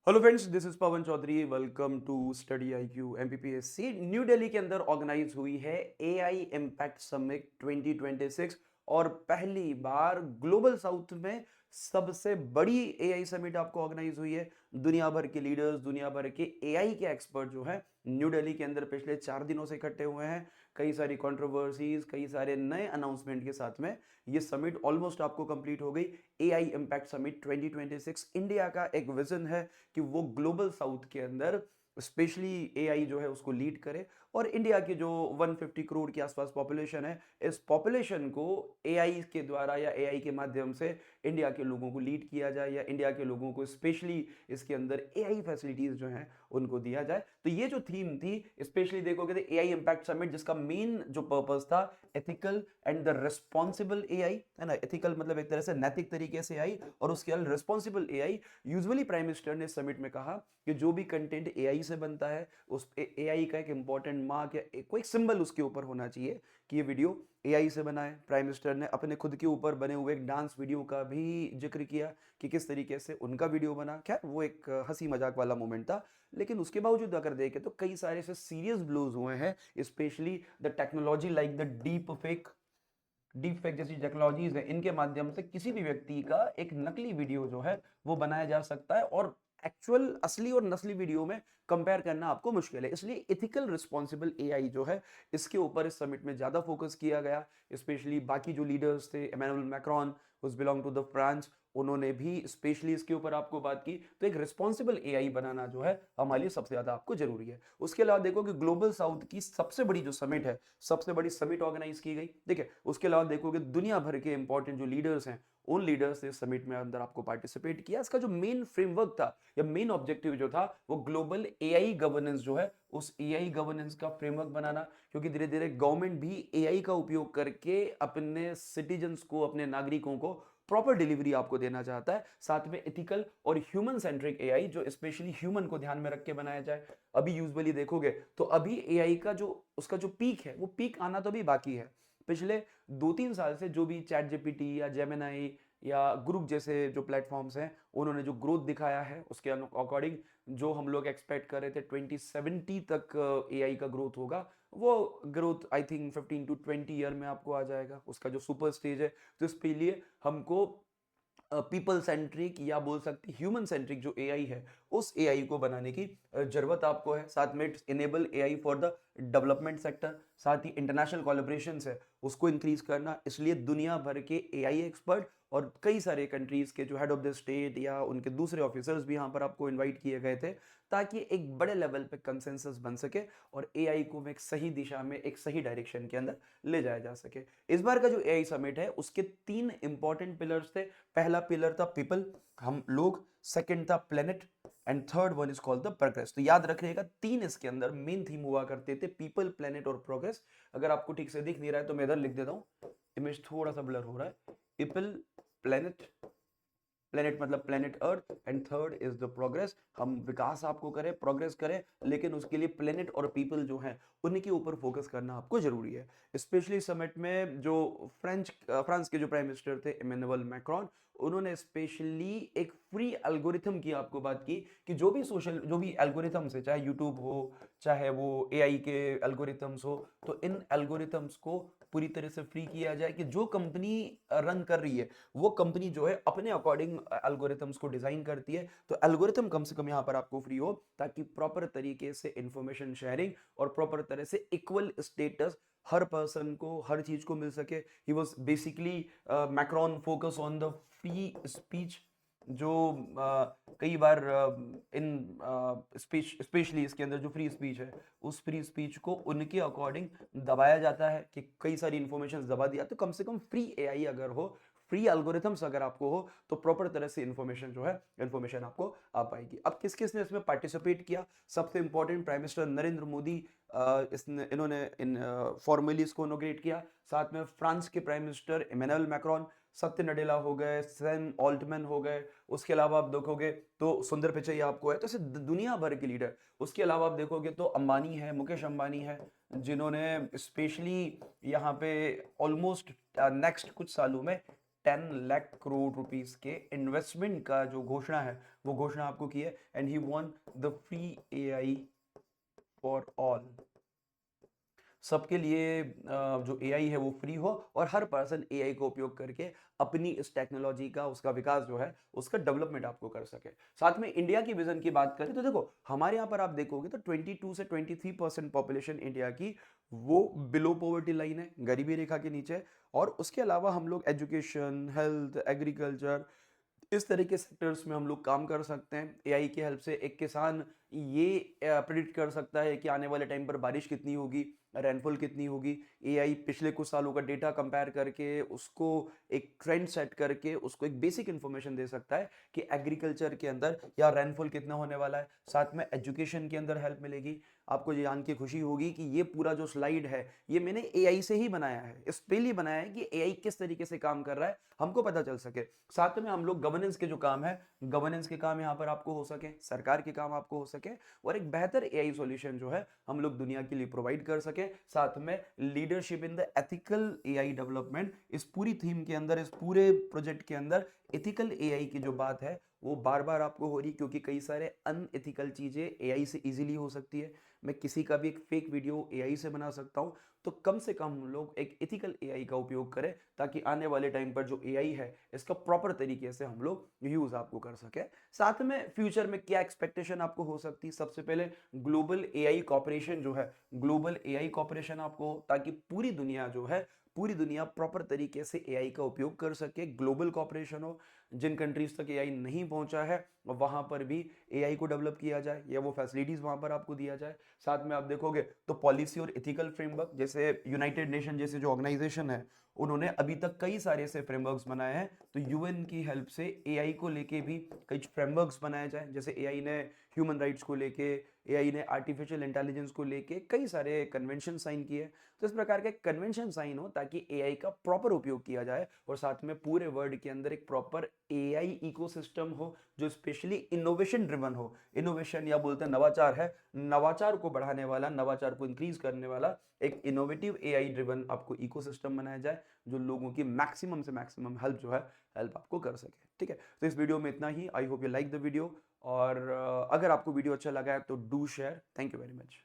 Hello friends, this is Pawan Chaudhary. Welcome to study I Q MPPSC. New Delhi के अंदर organise हुई है एआई इम्पैक्ट समिट 2026 और पहली बार ग्लोबल साउथ में सबसे बड़ी एआई समिट आपको ऑर्गेनाइज हुई है। दुनिया भर के लीडर्स, दुनिया भर के एआई के एक्सपर्ट जो है न्यू दिल्ली के अंदर पिछले 4 दिनों से इकट्ठे हुए हैं। कई सारी कंट्रोवर्सीज, कई सारे नए अनाउंसमेंट के साथ में ये समिट ऑलमोस्ट आपको कंप्लीट हो गई। एआई इम्पैक्ट समिट 2026 इंडिया का एक विजन है कि वो ग्लोबल साउथ के अंदर स्पेशली एआई जो है उसको लीड करे और इंडिया की जो 150 करोड़ के आसपास पॉपुलेशन है, इस पॉपुलेशन को एआई के द्वारा या एआई के माध्यम से इंडिया के लोगों को लीड किया जाए या इंडिया के लोगों को स्पेशली इसके अंदर एआई फैसिलिटीज जो हैं उनको दिया जाए। तो ये जो थीम थी, स्पेशली देखोगे तो एआई इंपैक्ट समिट, जिसका मेन जो पर्पस था ethical and the responsible AI, है ना। एथिकल मतलब एक तरह से नैतिक तरीके से एआई और उसके अलावा responsible AI. Usually prime minister ने समिट में कहा कि जो भी कंटेंट एआई से बनता है उस एआई का एक इंपॉर्टेंट मार्क या कोई सिंबल उसके ऊपर होना चाहिए कि ये वीडियो एआई से बना है। प्राइम मिनिस्टर ने अपने खुद के ऊपर बने हुए एक डांस वीडियो का भी जिक्र किया कि किस तरीके से उनका वीडियो बना। खैर वो एक हंसी मजाक वाला मोमेंट था, लेकिन उसके बावजूद अगर देखें तो कई सारे से सीरियस ब्लोज हुए हैं। Specially the technology like the deep fake जैसी टेक्नोलॉजीज है, इनके माध्यम से किसी भी व्यक्ति का एक नकली वीडियो जो है वो बनाया जा सकता है और एक्चुअल असली और नकली वीडियो में कंपेयर करना आपको मुश्किल है। इसलिए इथिकल रिस्पॉन्सिबल एआई जो है इसके ऊपर इस समिट में ज्यादा फोकस किया गया। स्पेशली बाकी जो लीडर्स थे, Emmanuel Macron who belong to the France, उन्होंने भी स्पेशली इसके ऊपर आपको बात की। तो एक रिस्पॉन्सिबल एआई बनाना जो है हमारे लिए सबसे ज्यादा आपको जरूरी है। उसके अलावा देखो कि ग्लोबल साउथ की सबसे बड़ी जो समिट है, सबसे बड़ी समिट ऑर्गेनाइज की गई। देखिए उसके अलावा देखोगे दुनिया भर के इंपॉर्टेंट जो लीडर्स हैं, उन लीडर्स ने समिट में अंदर आपको पार्टिसिपेट किया। इसका जो मेन फ्रेमवर्क था या मेन ऑब्जेक्टिव जो था वो ग्लोबल एआई गवर्नेंस जो है, उस एआई गवर्नेंस का फ्रेमवर्क बनाना। क्योंकि धीरे धीरे गवर्नमेंट भी एआई का उपयोग करके अपने सिटीजन्स को, अपने नागरिकों को प्रॉपर डिलीवरी आपको देना चाहता है। साथ में एथिकल और ह्यूमन सेंट्रिक एआई जो स्पेशली ह्यूमन को ध्यान में रख के बनाया जाए। अभी यूजुअली देखोगे तो अभी एआई का जो उसका जो पीक है वो पीक आना तो अभी बाकी है। पिछले 2-3 साल से जो भी चैट जीपीटी या जेमिनाई या ग्रुप जैसे जो प्लेटफॉर्म्स हैं, उन्होंने जो ग्रोथ दिखाया है उसके अकॉर्डिंग जो हम लोग एक्सपेक्ट कर रहे थे 2070 तक एआई का ग्रोथ होगा, वो growth I think 15 to 20 year में आपको आ जाएगा, उसका जो सुपर स्टेज है। तो इसके लिए हमको पीपल सेंट्रिक या बोल सकते ह्यूमन सेंट्रिक जो एआई है उस एआई को बनाने की जरूरत आपको है। साथ में enable AI for the development sector, साथ ही इंटरनेशनल कोलैबोरेशन है उसको इंक्रीज करना। इसलिए दुनिया भर के एआई एक्सपर्ट और कई सारे कंट्रीज के जो हेड ऑफ द स्टेट या उनके दूसरे ऑफिसर्स भी यहाँ पर आपको इनवाइट किए गए थे, ताकि एक बड़े लेवल पे कंसेंसस बन सके और एआई को एक सही दिशा में, एक सही डायरेक्शन के अंदर ले जाया जा सके। इस बार का जो एआई समिट है उसके 3 इंपॉर्टेंट पिलर्स थे। पहला पिलर था पीपल, हम लोग। सेकंड था planet and third one is called the progress. तो याद रखिएगा 3 इसके अंदर मेन थीम हुआ करते थे, पीपल, प्लेनेट और प्रोग्रेस। अगर आपको ठीक से दिख नहीं रहा है तो मैं इधर लिख देता हूं, इमेज थोड़ा सा ब्लर हो रहा है। पीपल, प्लेनेट, प्लेनेट मतलब planet earth and third is the progress. हम विकास आपको करें, प्रोग्रेस करें, लेकिन उसके लिए प्लेनेट और पीपल जो हैं उनके ऊपर फोकस करना आपको जरूरी है। स्पेशली समिट में जो फ्रांस के जो प्राइम मिनिस्टर थे इमैनुअल मैक्रोन, उन्होंने स्पेशली एक फ्री एल्गोरिथम की आपको बात की कि जो भी एल्गोरिथम्स है, चाहे यूट्यूब हो, चाहे वो एआई के एल्गोरिथम्स हो, तो इन एल्गोरिथम्स को पूरी तरह से फ्री किया जाए कि जो कंपनी रन कर रही है वो कंपनी जो है अपने अकॉर्डिंग एल्गोरिथम्स को डिजाइन करती है। तो एल्गोरिथम कम से कम यहाँ पर आपको फ्री हो, ताकि प्रॉपर तरीके से इंफॉर्मेशन शेयरिंग और प्रॉपर तरह से इक्वल स्टेटस हर पर्सन को, हर चीज को मिल सके। He was basically Macron focus on the free speech, जो कई बार इन स्पीच, स्पेशली इसके अंदर जो फ्री स्पीच है, उस फ्री स्पीच को उनके अकॉर्डिंग दबाया जाता है कि कई सारी इंफॉर्मेशन दबा दिया। तो कम से कम फ्री एआई अगर हो, फ्री एल्गोरिथम्स अगर आपको हो, तो प्रॉपर तरह से इंफॉर्मेशन जो है, इंफॉर्मेशन आपको आ पाएगी। अब किस किस ने इसमें पार्टिसिपेट किया? सबसे important prime minister Narendra Modi, इन्होंने इन फॉर्मली इसको इनोग्रेट किया। साथ में फ्रांस के प्राइम मिनिस्टर इमैनुअल मैक्रोन, सत्य नडेला हो गए, सैम ऑल्टमैन हो गए। उसके अलावा आप देखोगे तो सुंदर पिचई आपको है। तो ऐसे दुनिया भर के लीडर। उसके अलावा आप देखोगे तो अंबानी है, मुकेश अंबानी है, जिन्होंने स्पेशली यहाँ पे ऑलमोस्ट नेक्स्ट कुछ सालों में 10 लाख करोड़ रुपीस के इन्वेस्टमेंट का जो घोषणा है वो घोषणा आपको की है। And he won the free AI for all, सबके लिए जो एआई है वो फ्री हो और हर पर्सन एआई का उपयोग करके अपनी इस टेक्नोलॉजी का, उसका विकास जो है, उसका डेवलपमेंट आपको कर सके। साथ में इंडिया की विजन की बात करें तो देखो हमारे यहाँ पर आप देखोगे तो 22 से 23% पॉपुलेशन इंडिया की वो बिलो पॉवर्टी लाइन है, गरीबी रेखा के नीचे। और उसके अलावा हम लोग एजुकेशन, हेल्थ, एग्रीकल्चर, इस तरह के सेक्टर्स में हम लोग काम कर सकते हैं। एआई की हेल्प से एक किसान ये प्रिडिक्ट कर सकता है कि आने वाले टाइम पर बारिश कितनी होगी, रेनफॉल कितनी होगी। एआई पिछले कुछ सालों का डेटा कंपेयर करके उसको एक ट्रेंड सेट करके उसको एक बेसिक इंफॉर्मेशन दे सकता है कि एग्रीकल्चर के अंदर या रेनफॉल कितना होने वाला है। साथ में एजुकेशन के अंदर हेल्प मिलेगी। आपको ये जान के खुशी होगी कि ये पूरा जो स्लाइड है ये मैंने एआई से ही बनाया है, इस पे लिए बनाया है कि एआई किस तरीके से काम कर रहा है हमको पता चल सके। साथ में हम लोग गवर्नेंस के जो काम है, गवर्नेंस के काम यहाँ पर आपको हो सके, सरकार के काम आपको हो सके और एक बेहतर एआई सॉल्यूशन जो है हम लोग दुनिया के लिए प्रोवाइड कर सके। साथ में leadership in the ethical AI development, इस पूरी थीम के अंदर, इस पूरे प्रोजेक्ट के अंदर एथिकल एआई की जो बात है वो बार बार आपको हो रही, क्योंकि कई सारे अनएथिकल चीजें एआई से इजीली हो सकती है। मैं किसी का भी एक फेक वीडियो एआई से बना सकता हूं, तो कम से कम हम लोग एक एथिकल एआई का उपयोग करें ताकि आने वाले टाइम पर जो एआई है इसका प्रॉपर तरीके से हम लोग यूज आपको कर सके। साथ में फ्यूचर में क्या एक्सपेक्टेशन आपको हो सकती है, सबसे पहले ग्लोबल एआई कॉपरेशन जो है, ग्लोबल एआई कॉपरेशन आपको, ताकि पूरी दुनिया जो है, पूरी दुनिया प्रॉपर तरीके से एआई का उपयोग कर सके, ग्लोबल कॉपरेशन हो। जिन कंट्रीज तक एआई नहीं पहुंचा है वहां पर भी एआई को डेवलप किया जाए या वो फैसिलिटीज वहां पर आपको दिया जाए। साथ में आप देखोगे तो पॉलिसी और एथिकल फ्रेमवर्क, जैसे यूनाइटेड नेशन जैसे जो ऑर्गेनाइजेशन है उन्होंने अभी तक कई सारे ऐसे फ्रेमवर्क्स बनाए हैं, तो यूएन की हेल्प से एआई को लेके भी कई फ्रेमवर्क्स बनाए जाए। जैसे एआई ने ह्यूमन राइट्स को लेके, एआई ने आर्टिफिशियल इंटेलिजेंस को लेके कई सारे कन्वेंशन साइन किए। तो इस प्रकार के कन्वेंशन साइन हो ताकि एआई का प्रॉपर उपयोग किया जाए और साथ में पूरे वर्ल्ड के अंदर एक प्रॉपर एआई इकोसिस्टम हो जो स्पेशली इनोवेशन ड्रिवन हो। इनोवेशन या बोलते हैं नवाचार है, नवाचार को बढ़ाने वाला, नवाचार को इंक्रीज करने वाला एक इनोवेटिव एआई ड्रिवन आपको इकोसिस्टम बनाया जाए जो लोगों की मैक्सिमम से मैक्सिमम हेल्प जो है, हेल्प आपको कर सके। ठीक है, तो इस वीडियो में इतना ही। I hope you like the video, और अगर आपको वीडियो अच्छा लगा है तो do share. Thank you very much.